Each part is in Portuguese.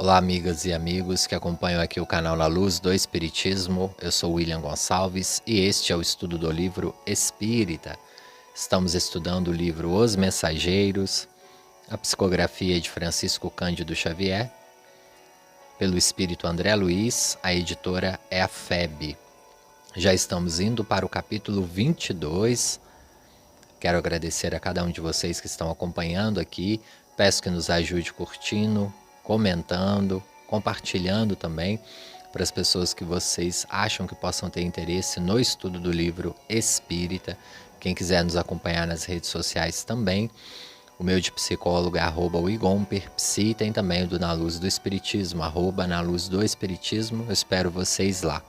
Olá, amigas e amigos que acompanham aqui o canal Na Luz do Espiritismo. Eu sou William Gonçalves e este é o estudo do livro Espírita. Estamos estudando o livro Os Mensageiros, a psicografia de Francisco Cândido Xavier, pelo espírito André Luiz. A editora é a FEB. Já estamos indo para o capítulo 22. Quero agradecer a cada um de vocês que estão acompanhando aqui. Peço que nos ajude curtindo, comentando, compartilhando também para as pessoas que vocês acham que possam ter interesse no estudo do livro Espírita. Quem quiser nos acompanhar nas redes sociais também, o meu de psicólogo é @wigomperpsi, tem também o do Na Luz do Espiritismo, @Na Luz do Espiritismo. Eu espero vocês lá.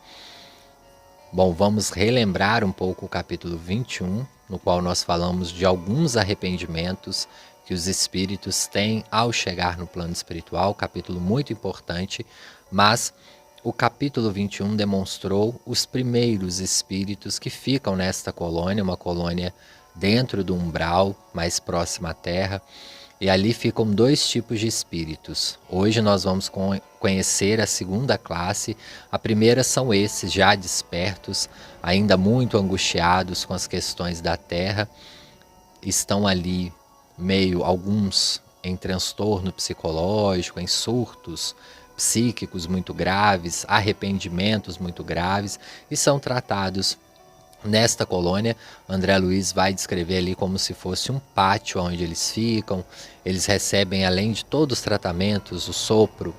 Bom, vamos relembrar um pouco o capítulo 21, no qual nós falamos de alguns arrependimentos que os espíritos têm ao chegar no plano espiritual, capítulo muito importante, mas o capítulo 21 demonstrou os primeiros espíritos que ficam nesta colônia, uma colônia dentro do umbral, mais próxima à Terra, e ali ficam dois tipos de espíritos. Hoje nós vamos conhecer a segunda classe. A primeira são esses já despertos, ainda muito angustiados com as questões da Terra, estão ali meio alguns em transtorno psicológico, em surtos psíquicos muito graves, arrependimentos muito graves, e são tratados nesta colônia. André Luiz vai descrever ali como se fosse um pátio onde eles ficam. Eles recebem, além de todos os tratamentos, o sopro,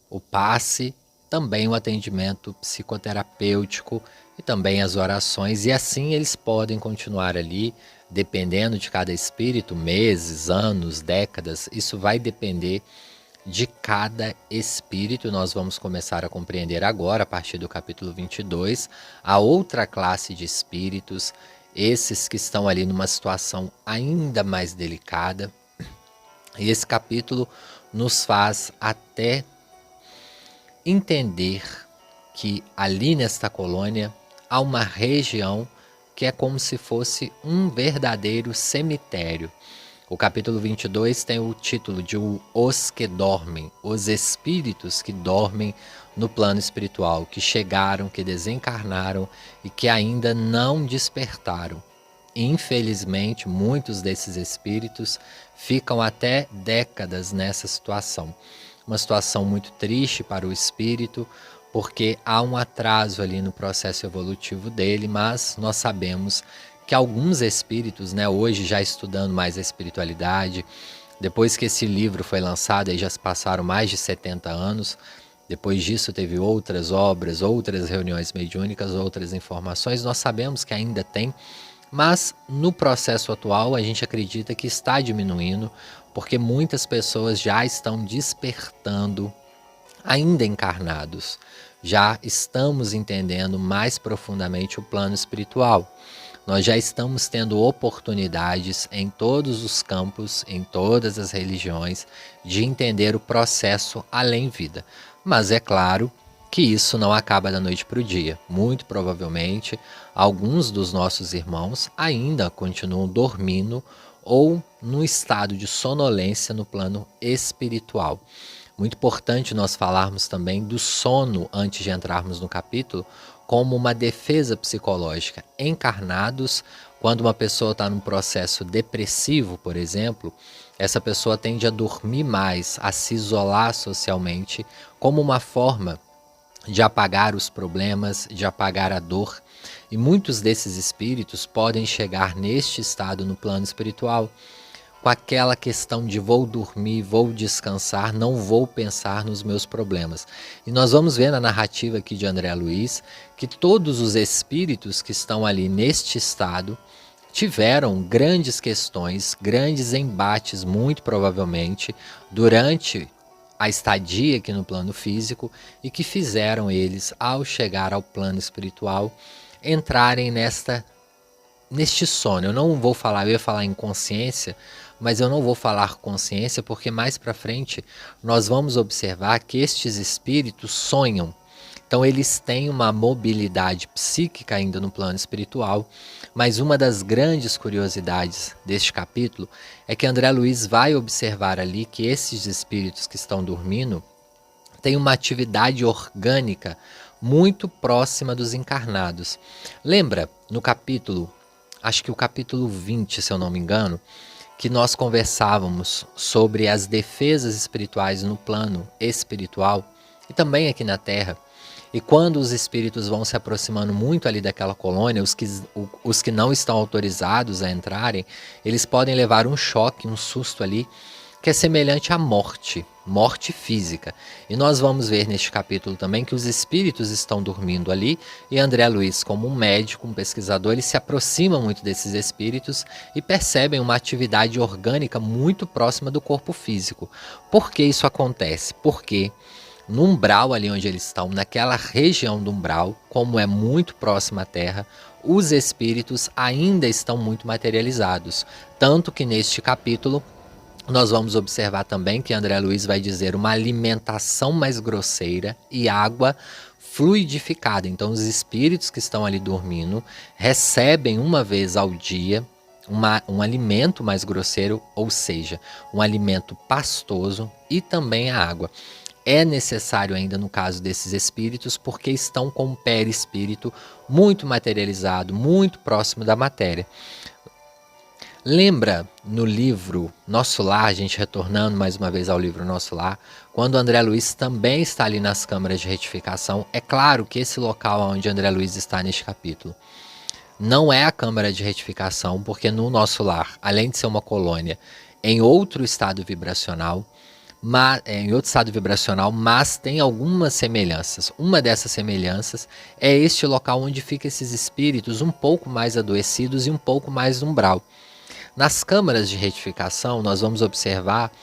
o passe, também o atendimento psicoterapêutico e também as orações, e assim eles podem continuar ali, dependendo de cada espírito, meses, anos, décadas. Isso vai depender de cada espírito. Nós vamos começar a compreender agora, a partir do capítulo 22, a outra classe de espíritos, esses que estão ali numa situação ainda mais delicada. E esse capítulo nos faz até entender que ali nesta colônia há uma região que é como se fosse um verdadeiro cemitério. O capítulo 22 tem o título de Os que Dormem, os espíritos que dormem no plano espiritual, que chegaram, que desencarnaram e que ainda não despertaram. Infelizmente, muitos desses espíritos ficam até décadas nessa situação. Uma situação muito triste para o espírito, porque há um atraso ali no processo evolutivo dele, mas nós sabemos que alguns espíritos, hoje já estudando mais a espiritualidade, depois que esse livro foi lançado, aí já se passaram mais de 70 anos, depois disso teve outras obras, outras reuniões mediúnicas, outras informações, nós sabemos que ainda tem, mas no processo atual a gente acredita que está diminuindo, porque muitas pessoas já estão despertando, ainda encarnados. Já estamos entendendo mais profundamente o plano espiritual. Nós já estamos tendo oportunidades em todos os campos, em todas as religiões, de entender o processo além-vida. Mas é claro que isso não acaba da noite para o dia. Muito provavelmente, alguns dos nossos irmãos ainda continuam dormindo ou num estado de sonolência no plano espiritual. Muito importante nós falarmos também do sono antes de entrarmos no capítulo, como uma defesa psicológica. Encarnados, quando uma pessoa está num processo depressivo, por exemplo, essa pessoa tende a dormir mais, a se isolar socialmente, como uma forma de apagar os problemas, de apagar a dor. E muitos desses espíritos podem chegar neste estado no plano espiritual, com aquela questão de vou dormir, vou descansar, não vou pensar nos meus problemas. E nós vamos ver na narrativa aqui de André Luiz que todos os espíritos que estão ali neste estado tiveram grandes questões, grandes embates, muito provavelmente, durante a estadia aqui no plano físico, e que fizeram eles, ao chegar ao plano espiritual, entrarem neste sono. Eu não vou falar, eu ia falar em consciência, mas eu não vou falar consciência, porque mais para frente nós vamos observar que estes espíritos sonham. Então eles têm uma mobilidade psíquica ainda no plano espiritual, Mas uma das grandes curiosidades deste capítulo é que André Luiz vai observar ali que esses espíritos que estão dormindo têm uma atividade orgânica muito próxima dos encarnados. Lembra no capítulo, acho que o capítulo 20, se eu não me engano, que nós conversávamos sobre as defesas espirituais no plano espiritual e também aqui na Terra. E quando os espíritos vão se aproximando muito ali daquela colônia, os que não estão autorizados a entrarem, eles podem levar um choque, um susto ali, que é semelhante à morte, morte física. E nós vamos ver neste capítulo também que os espíritos estão dormindo ali, e André Luiz, como um médico, um pesquisador, ele se aproxima muito desses espíritos e percebem uma atividade orgânica muito próxima do corpo físico. Por que isso acontece? Porque no umbral ali onde eles estão, naquela região do umbral, como é muito próximo à Terra, os espíritos ainda estão muito materializados. Tanto que neste capítulo nós vamos observar também que André Luiz vai dizer uma alimentação mais grosseira e água fluidificada. Então os espíritos que estão ali dormindo recebem uma vez ao dia um alimento mais grosseiro, ou seja, um alimento pastoso e também a água. É necessário ainda no caso desses espíritos porque estão com o perispírito muito materializado, muito próximo da matéria. Lembra no livro Nosso Lar, a gente retornando mais uma vez ao livro Nosso Lar, quando André Luiz também está ali nas câmaras de retificação? É claro que esse local onde André Luiz está neste capítulo não é a câmara de retificação, porque no Nosso Lar, além de ser uma colônia em outro estado vibracional, mas tem algumas semelhanças. Uma dessas semelhanças é este local onde ficam esses espíritos um pouco mais adoecidos e um pouco mais umbral. Nas câmaras de retificação, nós vamos observar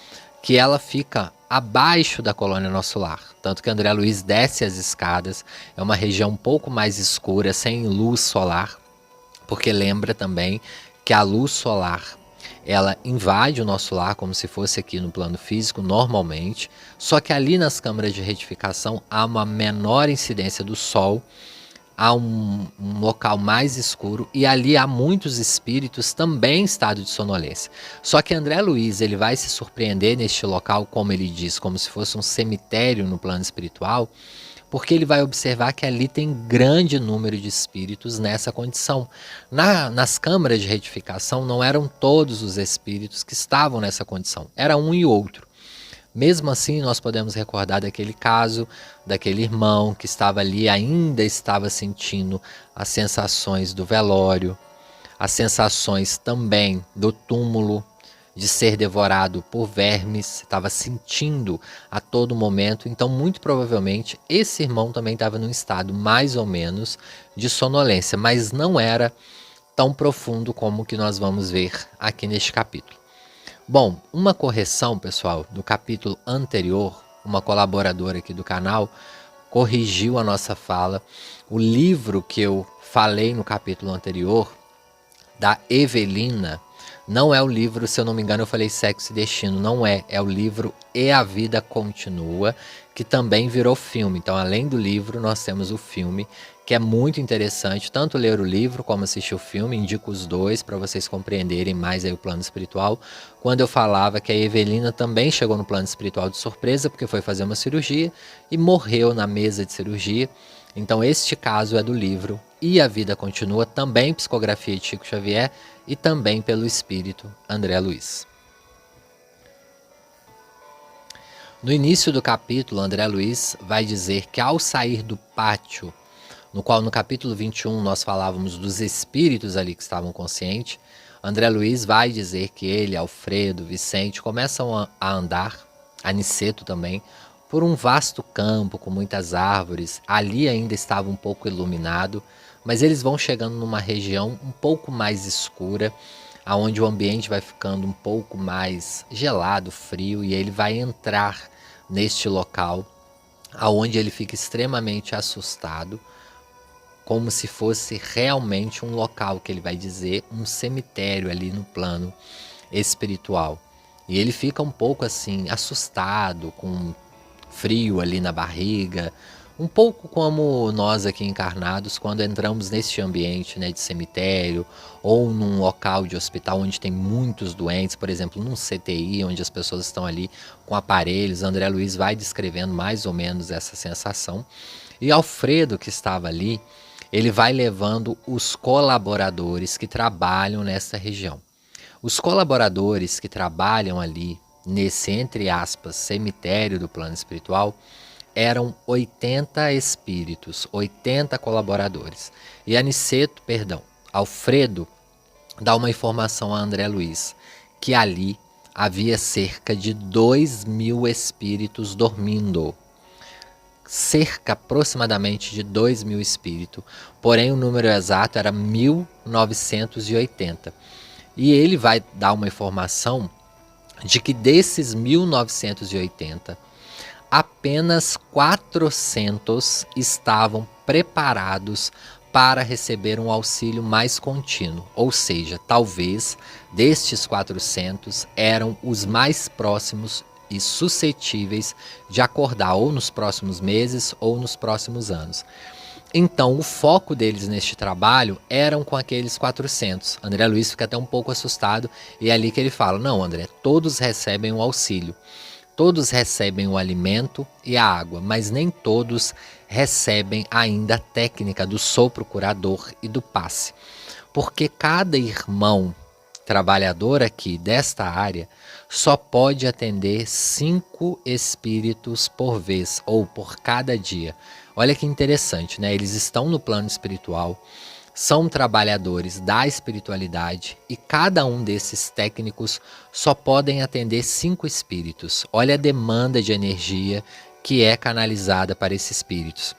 que ela fica abaixo da colônia Nosso Lar. Tanto que André Luiz desce as escadas, é uma região um pouco mais escura, sem luz solar, porque lembra também que a luz solar ela invade o nosso lar como se fosse aqui no plano físico normalmente, só que ali nas câmaras de retificação há uma menor incidência do sol, há um local mais escuro e ali há muitos espíritos também em estado de sonolência. Só que André Luiz ele vai se surpreender neste local, como ele diz, como se fosse um cemitério no plano espiritual, porque ele vai observar que ali tem grande número de espíritos nessa condição. Nas câmaras de retificação não eram todos os espíritos que estavam nessa condição, era um e outro. Mesmo assim, nós podemos recordar daquele caso, daquele irmão que estava ali, ainda estava sentindo as sensações do velório, as sensações também do túmulo, de ser devorado por vermes, estava sentindo a todo momento. Então, muito provavelmente, esse irmão também estava num estado mais ou menos de sonolência, mas não era tão profundo como o que nós vamos ver aqui neste capítulo. Bom, uma correção, pessoal, do capítulo anterior, uma colaboradora aqui do canal corrigiu a nossa fala. O livro que eu falei no capítulo anterior, da Evelina, não é o livro, se eu não me engano eu falei Sexo e Destino, não é, é o livro E a Vida Continua, que também virou filme. Então, além do livro, nós temos o filme, que é muito interessante, tanto ler o livro como assistir o filme, indico os dois para vocês compreenderem mais aí o plano espiritual. Quando eu falava que a Evelina também chegou no plano espiritual de surpresa, porque foi fazer uma cirurgia e morreu na mesa de cirurgia. Então este caso é do livro E a Vida Continua, também psicografia de Chico Xavier e também pelo espírito André Luiz. No início do capítulo, André Luiz vai dizer que ao sair do pátio, no qual no capítulo 21 nós falávamos dos espíritos ali que estavam conscientes, André Luiz vai dizer que ele, Alfredo, Vicente começam a andar, Aniceto também, por um vasto campo com muitas árvores. Ali ainda estava um pouco iluminado, mas eles vão chegando numa região um pouco mais escura, aonde o ambiente vai ficando um pouco mais gelado, frio, e ele vai entrar neste local, aonde ele fica extremamente assustado, como se fosse realmente um local que ele vai dizer um cemitério ali no plano espiritual. E ele fica um pouco assim assustado, com frio ali na barriga, Um pouco como nós aqui encarnados, quando entramos neste ambiente, né, de cemitério ou num local de hospital onde tem muitos doentes, por exemplo, num CTI, onde as pessoas estão ali com aparelhos. André Luiz vai descrevendo mais ou menos essa sensação. E Alfredo, que estava ali, ele vai levando os colaboradores que trabalham nessa região. Os colaboradores que trabalham ali nesse, entre aspas, cemitério do plano espiritual, eram 80 espíritos, 80 colaboradores. E Alfredo dá uma informação a André Luiz, que ali havia cerca de 2.000 espíritos dormindo. Cerca aproximadamente de 2.000 espíritos, porém o número exato era 1980. E ele vai dar uma informação de que desses 1980, apenas 400 estavam preparados para receber um auxílio mais contínuo, ou seja, talvez destes 400 eram os mais próximos e suscetíveis de acordar ou nos próximos meses ou nos próximos anos. Então, o foco deles neste trabalho eram com aqueles 400. André Luiz fica até um pouco assustado e é ali que ele fala: não, André, todos recebem o auxílio. Todos recebem o alimento e a água, mas nem todos recebem ainda a técnica do sopro curador e do passe. Porque cada irmão trabalhador aqui desta área só pode atender 5 espíritos por vez ou por cada dia. Olha que interessante, né? Eles estão no plano espiritual, são trabalhadores da espiritualidade e cada um desses técnicos só podem atender 5 espíritos. Olha a demanda de energia que é canalizada para esses espíritos.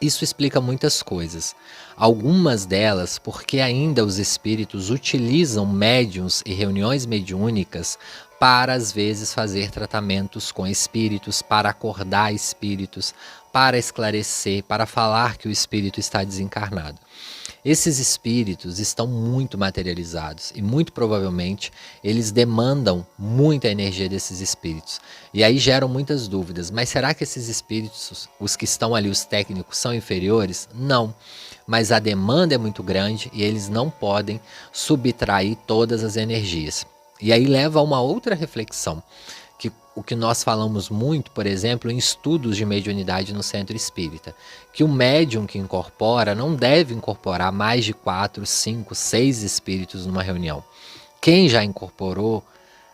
Isso explica muitas coisas. Algumas delas porque ainda os espíritos utilizam médiuns e reuniões mediúnicas para às vezes fazer tratamentos com espíritos, para acordar espíritos, para esclarecer, para falar que o espírito está desencarnado. Esses espíritos estão muito materializados e muito provavelmente eles demandam muita energia desses espíritos. E aí geram muitas dúvidas, mas será que esses espíritos, os que estão ali, os técnicos, são inferiores? Não, mas a demanda é muito grande e eles não podem subtrair todas as energias. E aí leva a uma outra reflexão, que o que nós falamos muito, por exemplo, em estudos de mediunidade no centro espírita, que o médium que incorpora não deve incorporar mais de 4, 5, 6 espíritos numa reunião. Quem já incorporou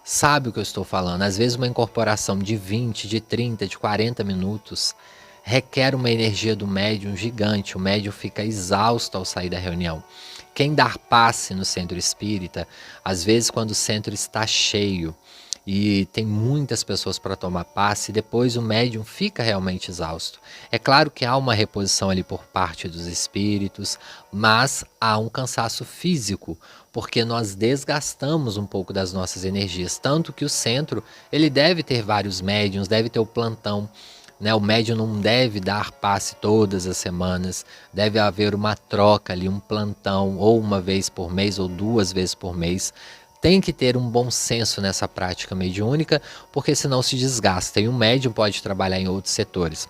sabe o que eu estou falando. Às vezes uma incorporação de 20, de 30, de 40 minutos requer uma energia do médium gigante. O médium fica exausto ao sair da reunião. Quem dá passe no centro espírita, às vezes quando o centro está cheio e tem muitas pessoas para tomar passe, depois o médium fica realmente exausto. É claro que há uma reposição ali por parte dos espíritos, mas há um cansaço físico, porque nós desgastamos um pouco das nossas energias, tanto que o centro ele deve ter vários médiums, deve ter o plantão, né? O médium não deve dar passe todas as semanas, deve haver uma troca ali, um plantão, ou uma vez por mês, ou 2 vezes por mês. Tem que ter um bom senso nessa prática mediúnica, porque senão se desgasta. E um médium pode trabalhar em outros setores.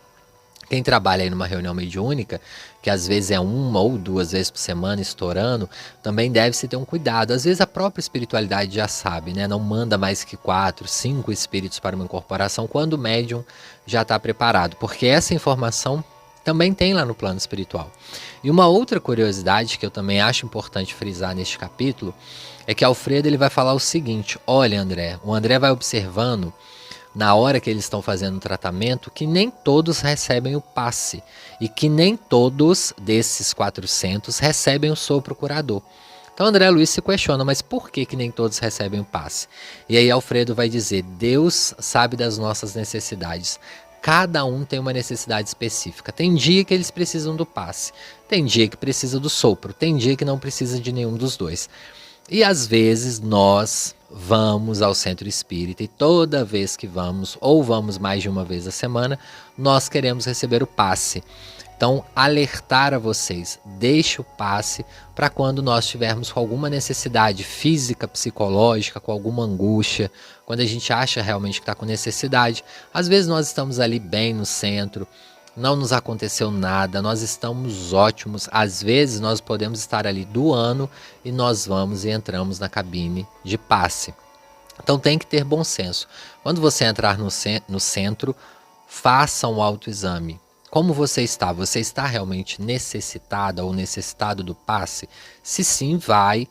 Quem trabalha aí numa reunião mediúnica, que às vezes é 1 ou 2 vezes por semana estourando, também deve-se ter um cuidado. Às vezes a própria espiritualidade já sabe, né? Não manda mais que 4, 5 espíritos para uma incorporação quando o médium já está preparado, porque essa informação também tem lá no plano espiritual. E uma outra curiosidade que eu também acho importante frisar neste capítulo é que Alfredo ele vai falar o seguinte: olha, André, o André vai observando na hora que eles estão fazendo o tratamento que nem todos recebem o passe e que nem todos desses 400 recebem o sopro curador. Então André Luiz se questiona, mas por que nem todos recebem o passe? E aí Alfredo vai dizer: Deus sabe das nossas necessidades. Cada um tem uma necessidade específica. Tem dia que eles precisam do passe, tem dia que precisa do sopro, tem dia que não precisa de nenhum dos dois. E às vezes nós vamos ao centro espírita e toda vez que vamos, ou vamos mais de uma vez a semana, nós queremos receber o passe. Então, alertar a vocês, deixe o passe para quando nós tivermos com alguma necessidade física, psicológica, com alguma angústia, quando a gente acha realmente que está com necessidade. Às vezes nós estamos ali bem no centro, não nos aconteceu nada, nós estamos ótimos. Às vezes nós podemos estar ali doando e nós vamos e entramos na cabine de passe. Então tem que ter bom senso. Quando você entrar no centro, faça um autoexame. Como você está? Você está realmente necessitada ou necessitado do passe? Se sim, vai,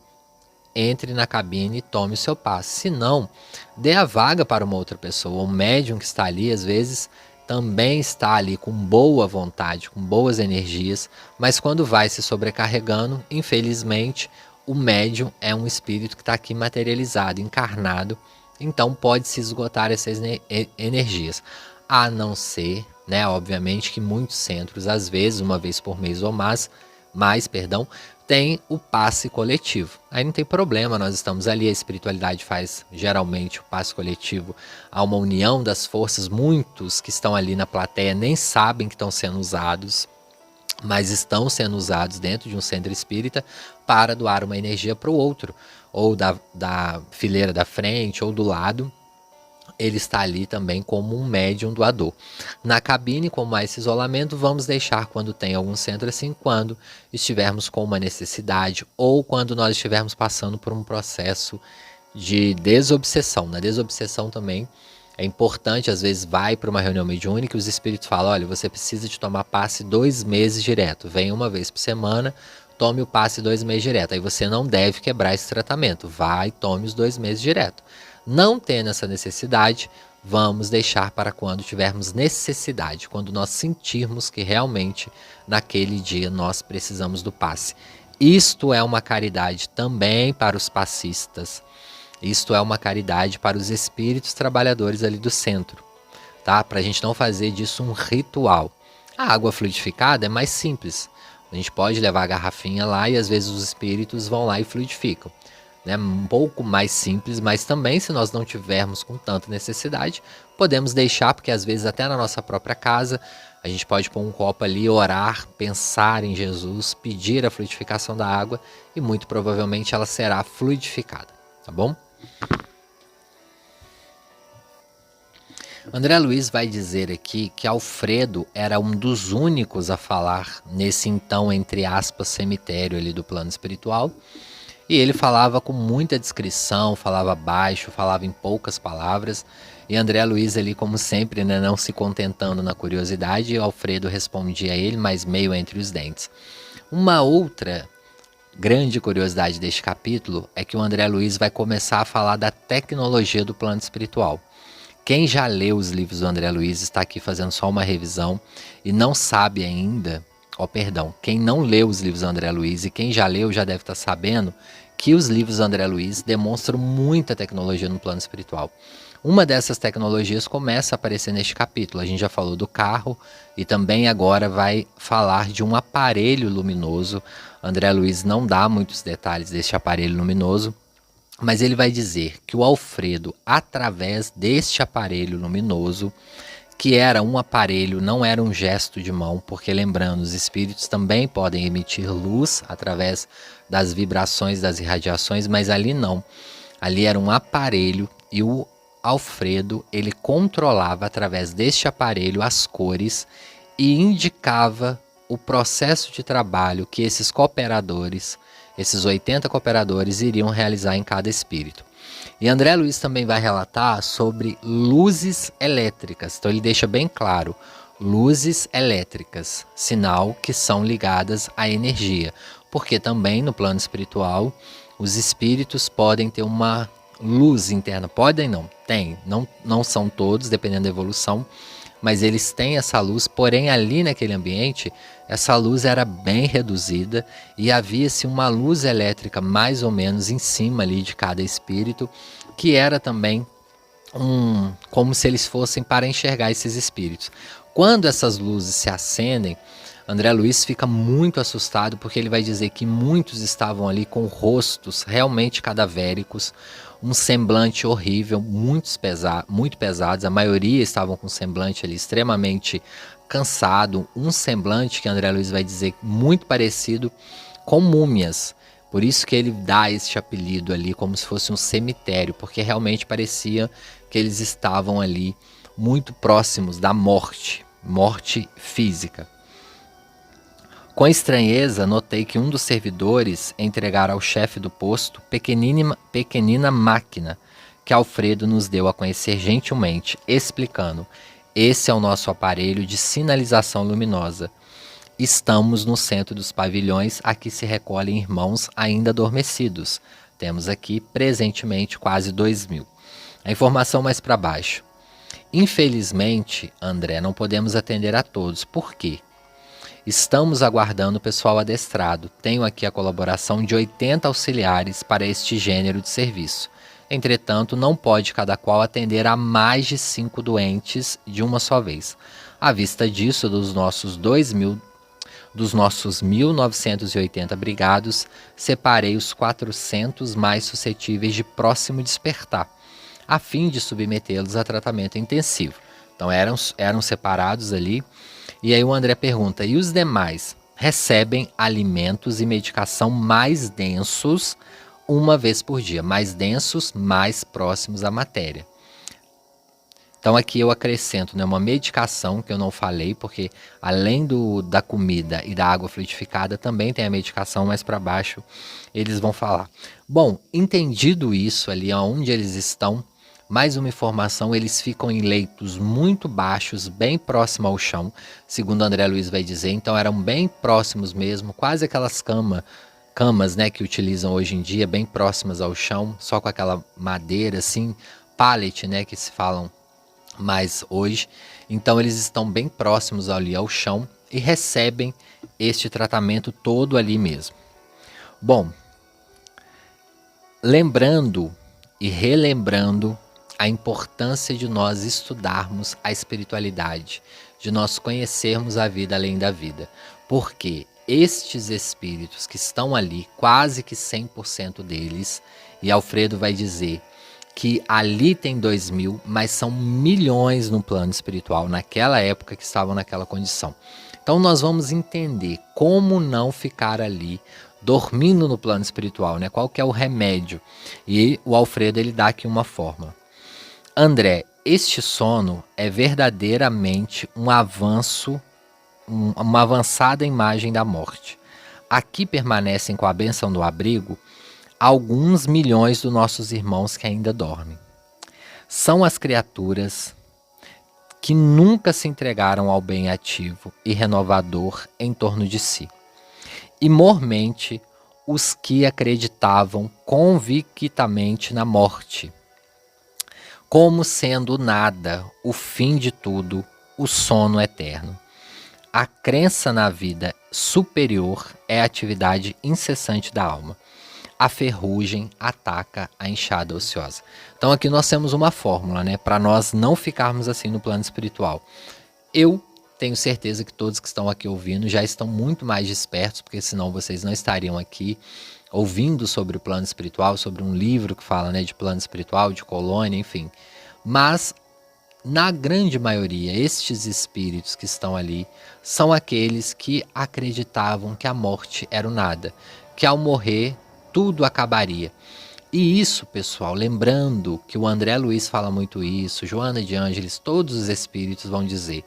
entre na cabine e tome o seu passe. Se não, dê a vaga para uma outra pessoa. O médium que está ali, às vezes, também está ali com boa vontade, com boas energias, mas quando vai se sobrecarregando, infelizmente, o médium é um espírito que está aqui materializado, encarnado, então pode se esgotar essas energias. A não ser, né, obviamente, que muitos centros, às vezes, uma vez por mês ou mais, tem o passe coletivo. Aí não tem problema, nós estamos ali, a espiritualidade faz geralmente o passe coletivo, há uma união das forças, muitos que estão ali na plateia nem sabem que estão sendo usados, mas estão sendo usados dentro de um centro espírita para doar uma energia para o outro, ou da fileira da frente, ou do lado. Ele está ali também como um médium doador. Na cabine, com mais esse isolamento, vamos deixar quando tem algum centro assim, quando estivermos com uma necessidade ou quando nós estivermos passando por um processo de desobsessão. Na desobsessão também é importante, às vezes vai para uma reunião mediúnica e os espíritos falam, olha, você precisa de tomar passe 2 meses direto. Vem uma vez por semana, tome o passe 2 meses direto. Aí você não deve quebrar esse tratamento. Vai, tome os 2 meses direto. Não tendo essa necessidade, vamos deixar para quando tivermos necessidade, quando nós sentirmos que realmente naquele dia nós precisamos do passe. Isto é uma caridade também para os passistas. Isto é uma caridade para os espíritos trabalhadores ali do centro, tá? Para a gente não fazer disso um ritual. A água fluidificada é mais simples. A gente pode levar a garrafinha lá e às vezes os espíritos vão lá e fluidificam. Né, um pouco mais simples, mas também se nós não tivermos com tanta necessidade, podemos deixar, porque às vezes até na nossa própria casa, a gente pode pôr um copo ali, orar, pensar em Jesus, pedir a fluidificação da água e muito provavelmente ela será fluidificada, tá bom? André Luiz vai dizer aqui que Alfredo era um dos únicos a falar nesse então, entre aspas, cemitério ali do plano espiritual. E ele falava com muita discrição, falava baixo, falava em poucas palavras. E André Luiz ali, como sempre, né, não se contentando na curiosidade, Alfredo respondia a ele, mas meio entre os dentes. Uma outra grande curiosidade deste capítulo é que o André Luiz vai começar a falar da tecnologia do plano espiritual. Quem já leu os livros do André Luiz está aqui fazendo só uma revisão e não sabe ainda... quem não leu os livros do André Luiz e quem já leu já deve estar sabendo que os livros do André Luiz demonstram muita tecnologia no plano espiritual. Uma dessas tecnologias começa a aparecer neste capítulo. A gente já falou do carro e também agora vai falar de um aparelho luminoso. André Luiz não dá muitos detalhes deste aparelho luminoso, mas ele vai dizer que o Alfredo, através deste aparelho luminoso, que era um aparelho, não era um gesto de mão, porque lembrando, os espíritos também podem emitir luz através das vibrações, das irradiações, mas ali não. Ali era um aparelho e o Alfredo, ele controlava através deste aparelho as cores e indicava o processo de trabalho que esses cooperadores, esses 80 cooperadores, iriam realizar em cada espírito. E André Luiz também vai relatar sobre luzes elétricas. Então ele deixa bem claro, luzes elétricas, sinal que são ligadas à energia. Porque também no plano espiritual, os espíritos podem ter uma luz interna. Podem não, tem. Não são todos, dependendo da evolução, mas eles têm essa luz, porém ali naquele ambiente, essa luz era bem reduzida e havia-se uma luz elétrica mais ou menos em cima ali de cada espírito, que era também como se eles fossem para enxergar esses espíritos. Quando essas luzes se acendem, André Luiz fica muito assustado porque ele vai dizer que muitos estavam ali com rostos realmente cadavéricos, um semblante horrível, muito pesados, a maioria estavam com um semblante ali extremamente cansado, um semblante que André Luiz vai dizer muito parecido com múmias. Por isso que ele dá este apelido ali como se fosse um cemitério, porque realmente parecia que eles estavam ali muito próximos da morte, morte física. Com estranheza, notei que um dos servidores entregara ao chefe do posto pequenina máquina que Alfredo nos deu a conhecer gentilmente, explicando: esse é o nosso aparelho de sinalização luminosa. Estamos no centro dos pavilhões, aqui se recolhem irmãos ainda adormecidos. Temos aqui, presentemente, quase 2.000. A informação mais para baixo. Infelizmente, André, não podemos atender a todos. Por quê? Estamos aguardando o pessoal adestrado. Tenho aqui a colaboração de 80 auxiliares para este gênero de serviço. Entretanto, não pode cada qual atender a mais de 5 doentes de uma só vez. À vista disso, dos nossos 1.980 brigados, separei os 400 mais suscetíveis de próximo despertar, a fim de submetê-los a tratamento intensivo. Então eram separados ali. E aí o André pergunta: e os demais recebem alimentos e medicação mais densos uma vez por dia, mais densos, mais próximos à matéria. Então aqui eu acrescento, né, uma medicação que eu não falei, porque além da comida e da água fluidificada, também tem a medicação. Mais para baixo eles vão falar. Bom, entendido isso ali onde eles estão, mais uma informação: eles ficam em leitos muito baixos, bem próximo ao chão, segundo André Luiz vai dizer. Então eram bem próximos mesmo, quase aquelas camas, né, que utilizam hoje em dia, bem próximas ao chão, só com aquela madeira assim, pallet, né, que se falam mais hoje. Então eles estão bem próximos ali ao chão e recebem este tratamento todo ali mesmo. Bom, lembrando e relembrando a importância de nós estudarmos a espiritualidade, de nós conhecermos a vida além da vida, porque estes espíritos que estão ali, quase que 100% deles, e Alfredo vai dizer que ali tem 2.000, mas são milhões no plano espiritual, naquela época que estavam naquela condição. Então nós vamos entender como não ficar ali dormindo no plano espiritual, né? Qual que é o remédio? E o Alfredo ele dá aqui uma forma. André, este sono é verdadeiramente um avanço, uma avançada imagem da morte. Aqui permanecem com a bênção do abrigo alguns milhões dos nossos irmãos que ainda dormem. São as criaturas que nunca se entregaram ao bem ativo e renovador em torno de si. E mormente os que acreditavam convictamente na morte, como sendo nada, o fim de tudo, o sono eterno. A crença na vida superior é a atividade incessante da alma. A ferrugem ataca a enxada ociosa. Então aqui nós temos uma fórmula, né, para nós não ficarmos assim no plano espiritual. Eu tenho certeza que todos que estão aqui ouvindo já estão muito mais despertos, porque senão vocês não estariam aqui ouvindo sobre o plano espiritual, sobre um livro que fala, né, de plano espiritual, de colônia, enfim. Mas na grande maioria, estes espíritos que estão ali são aqueles que acreditavam que a morte era o nada, que ao morrer tudo acabaria. E isso, pessoal, lembrando que o André Luiz fala muito isso, Joana de Ângeles, todos os espíritos vão dizer: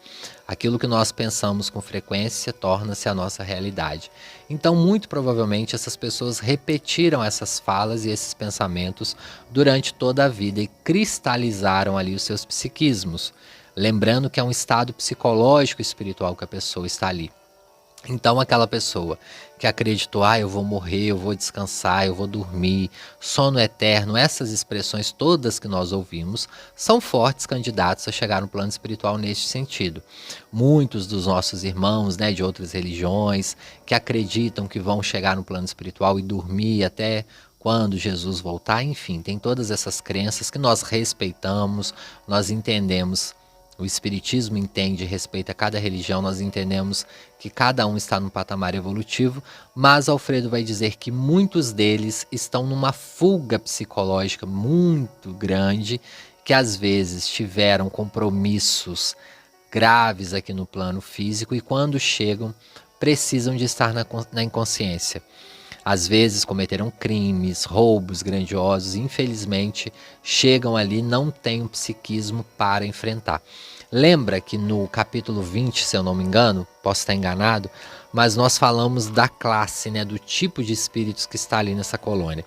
aquilo que nós pensamos com frequência torna-se a nossa realidade. Então, muito provavelmente, essas pessoas repetiram essas falas e esses pensamentos durante toda a vida e cristalizaram ali os seus psiquismos. Lembrando que é um estado psicológico e espiritual que a pessoa está ali. Então aquela pessoa que acreditou: eu vou morrer, eu vou descansar, eu vou dormir, sono eterno, essas expressões todas que nós ouvimos são fortes candidatos a chegar no plano espiritual neste sentido. Muitos dos nossos irmãos, né, de outras religiões que acreditam que vão chegar no plano espiritual e dormir até quando Jesus voltar, enfim, tem todas essas crenças que nós respeitamos, nós entendemos. O Espiritismo entende e respeita cada religião, nós entendemos que cada um está num patamar evolutivo, mas Alfredo vai dizer que muitos deles estão numa fuga psicológica muito grande, que às vezes tiveram compromissos graves aqui no plano físico e quando chegam precisam de estar na inconsciência. Às vezes cometeram crimes, roubos grandiosos, e infelizmente chegam ali e não têm um psiquismo para enfrentar. Lembra que no capítulo 20, se eu não me engano, posso estar enganado, mas nós falamos da classe, né, do tipo de espíritos que está ali nessa colônia.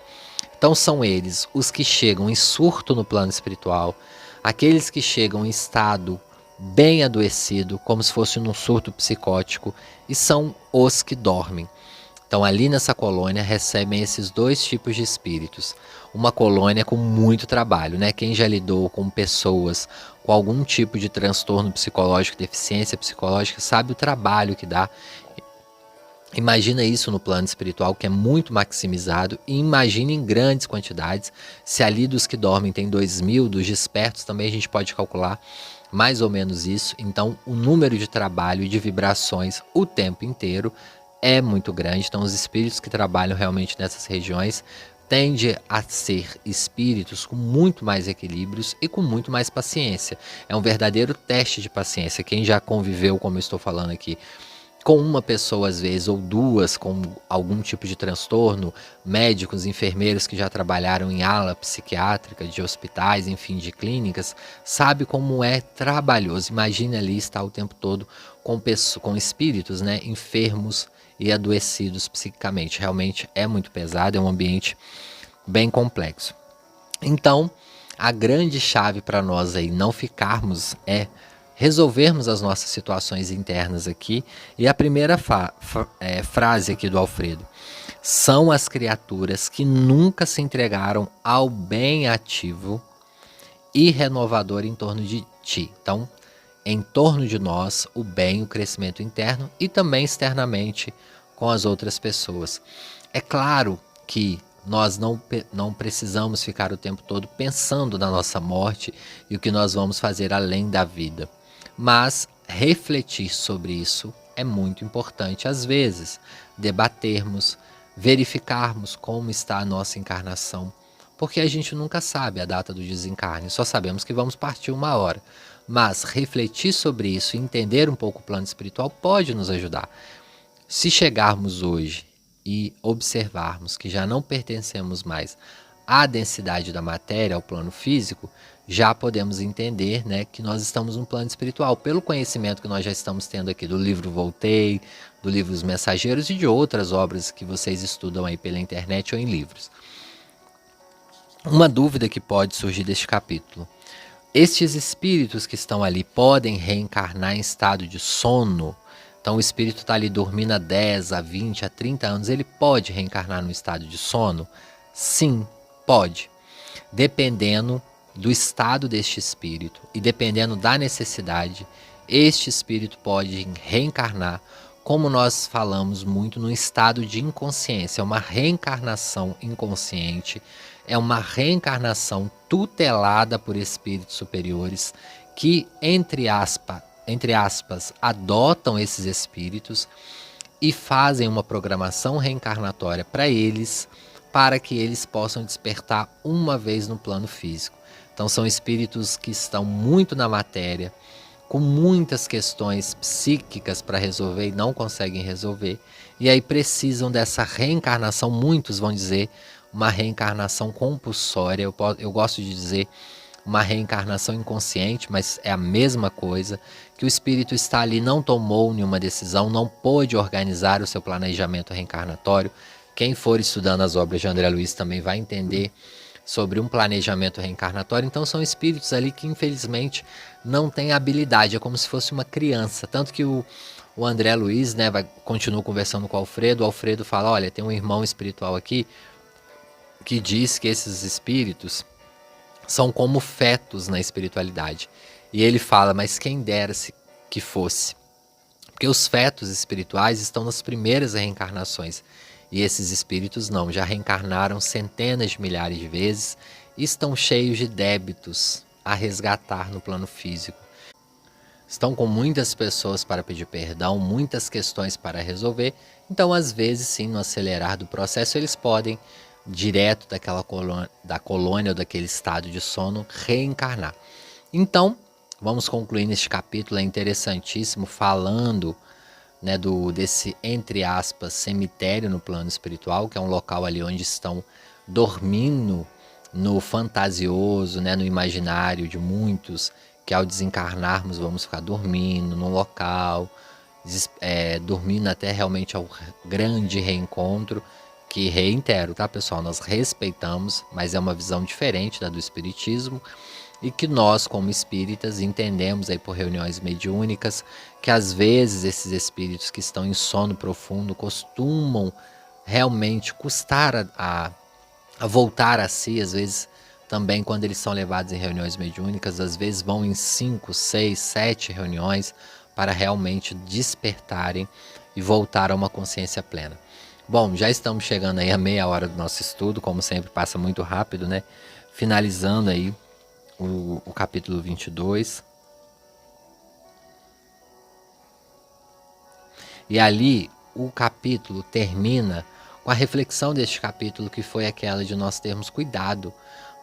Então são eles os que chegam em surto no plano espiritual, aqueles que chegam em estado bem adoecido, como se fosse num surto psicótico, e são os que dormem. Então ali nessa colônia recebem esses dois tipos de espíritos. Uma colônia com muito trabalho, né? Quem já lidou com pessoas com algum tipo de transtorno psicológico, deficiência psicológica, sabe o trabalho que dá. Imagina isso no plano espiritual, que é muito maximizado, e imagine em grandes quantidades. Se ali dos que dormem tem 2.000, dos despertos também a gente pode calcular mais ou menos isso. Então o número de trabalho e de vibrações o tempo inteiro é muito grande. Então os espíritos que trabalham realmente nessas regiões tendem a ser espíritos com muito mais equilíbrios e com muito mais paciência. É um verdadeiro teste de paciência. Quem já conviveu, como eu estou falando aqui, com uma pessoa às vezes, ou duas com algum tipo de transtorno, médicos, enfermeiros que já trabalharam em ala psiquiátrica, de hospitais, enfim, de clínicas, sabe como é trabalhoso. Imagine ali estar o tempo todo com espíritos, né, enfermos e adoecidos psiquicamente. Realmente é muito pesado, é um ambiente bem complexo. Então, a grande chave para nós aí não ficarmos é resolvermos as nossas situações internas aqui. E a primeira frase aqui do Alfredo: são as criaturas que nunca se entregaram ao bem ativo e renovador em torno de ti. Então, em torno de nós, o bem, o crescimento interno e também externamente com as outras pessoas. É claro que nós não precisamos ficar o tempo todo pensando na nossa morte e o que nós vamos fazer além da vida. Mas refletir sobre isso é muito importante. Às vezes, debatermos, verificarmos como está a nossa encarnação, porque a gente nunca sabe a data do desencarne, só sabemos que vamos partir uma hora. Mas refletir sobre isso e entender um pouco o plano espiritual pode nos ajudar. Se chegarmos hoje e observarmos que já não pertencemos mais à densidade da matéria, ao plano físico, já podemos entender, né, que nós estamos no plano espiritual, pelo conhecimento que nós já estamos tendo aqui do livro Voltei, do livro Os Mensageiros e de outras obras que vocês estudam aí pela internet ou em livros. Uma dúvida que pode surgir deste capítulo: estes espíritos que estão ali podem reencarnar em estado de sono? Então o espírito está ali dormindo há 10, a 20, a 30 anos, ele pode reencarnar no estado de sono? Sim, pode. Dependendo do estado deste espírito e dependendo da necessidade, este espírito pode reencarnar, como nós falamos muito, no estado de inconsciência. É uma reencarnação inconsciente, é uma reencarnação tutelada por espíritos superiores que, entre aspas, adotam esses espíritos e fazem uma programação reencarnatória para eles, para que eles possam despertar uma vez no plano físico. Então são espíritos que estão muito na matéria, com muitas questões psíquicas para resolver e não conseguem resolver, e aí precisam dessa reencarnação. Muitos vão dizer uma reencarnação compulsória, eu gosto de dizer uma reencarnação inconsciente, mas é a mesma coisa, que o espírito está ali, não tomou nenhuma decisão, não pôde organizar o seu planejamento reencarnatório. Quem for estudando as obras de André Luiz também vai entender sobre um planejamento reencarnatório. Então são espíritos ali que infelizmente não têm habilidade, é como se fosse uma criança. Tanto que o André Luiz, né, continua conversando com o Alfredo fala: olha, tem um irmão espiritual aqui que diz que esses espíritos são como fetos na espiritualidade. E ele fala: mas quem dera se que fosse. Porque os fetos espirituais estão nas primeiras reencarnações. E esses espíritos não, já reencarnaram centenas de milhares de vezes e estão cheios de débitos a resgatar no plano físico. Estão com muitas pessoas para pedir perdão, muitas questões para resolver. Então, às vezes, sim, no acelerar do processo, eles podem, direto da colônia ou daquele estado de sono, reencarnar. Então, vamos concluir neste capítulo, é interessantíssimo, falando né, desse, entre aspas, cemitério no plano espiritual, que é um local ali onde estão dormindo no fantasioso, né, no imaginário de muitos, que ao desencarnarmos vamos ficar dormindo no local, dormindo até realmente ao grande reencontro, que reitero, tá pessoal, nós respeitamos, mas é uma visão diferente da do espiritismo, e que nós como espíritas entendemos aí por reuniões mediúnicas, que às vezes esses espíritos que estão em sono profundo costumam realmente custar a voltar a si, às vezes também quando eles são levados em reuniões mediúnicas, às vezes vão em 5, 6, 7 reuniões para realmente despertarem e voltar a uma consciência plena. Bom, já estamos chegando aí a meia hora do nosso estudo, como sempre passa muito rápido, né? Finalizando aí o capítulo 22. E ali o capítulo termina com a reflexão deste capítulo, que foi aquela de nós termos cuidado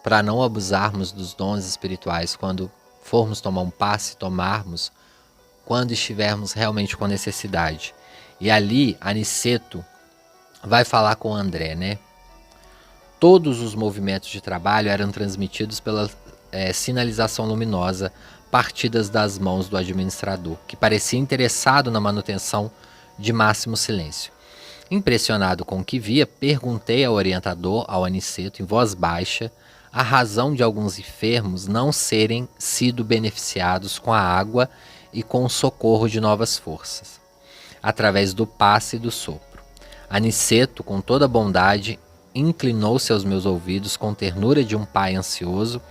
para não abusarmos dos dons espirituais quando formos tomar um passe, tomarmos quando estivermos realmente com necessidade. E ali Aniceto vai falar com André, né? Todos os movimentos de trabalho eram transmitidos pela sinalização luminosa partidas das mãos do administrador, que parecia interessado na manutenção de máximo silêncio. Impressionado com o que via, perguntei ao orientador, ao Aniceto, em voz baixa, a razão de alguns enfermos não serem sido beneficiados com a água e com o socorro de novas forças, através do passe e do sopro. Aniceto, com toda bondade, inclinou-se aos meus ouvidos com ternura de um pai ansioso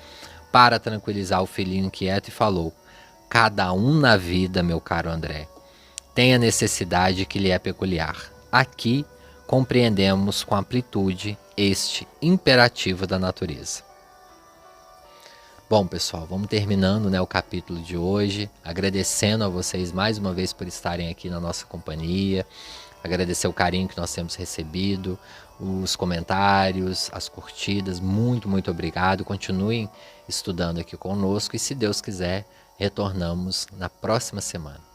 para tranquilizar o filhinho inquieto e falou: cada um na vida, meu caro André, tem a necessidade que lhe é peculiar. Aqui compreendemos com amplitude este imperativo da natureza. Bom, pessoal, vamos terminando, né, o capítulo de hoje, agradecendo a vocês mais uma vez por estarem aqui na nossa companhia, agradecer o carinho que nós temos recebido, os comentários, as curtidas, muito, muito obrigado. Continuem estudando aqui conosco e, se Deus quiser, retornamos na próxima semana.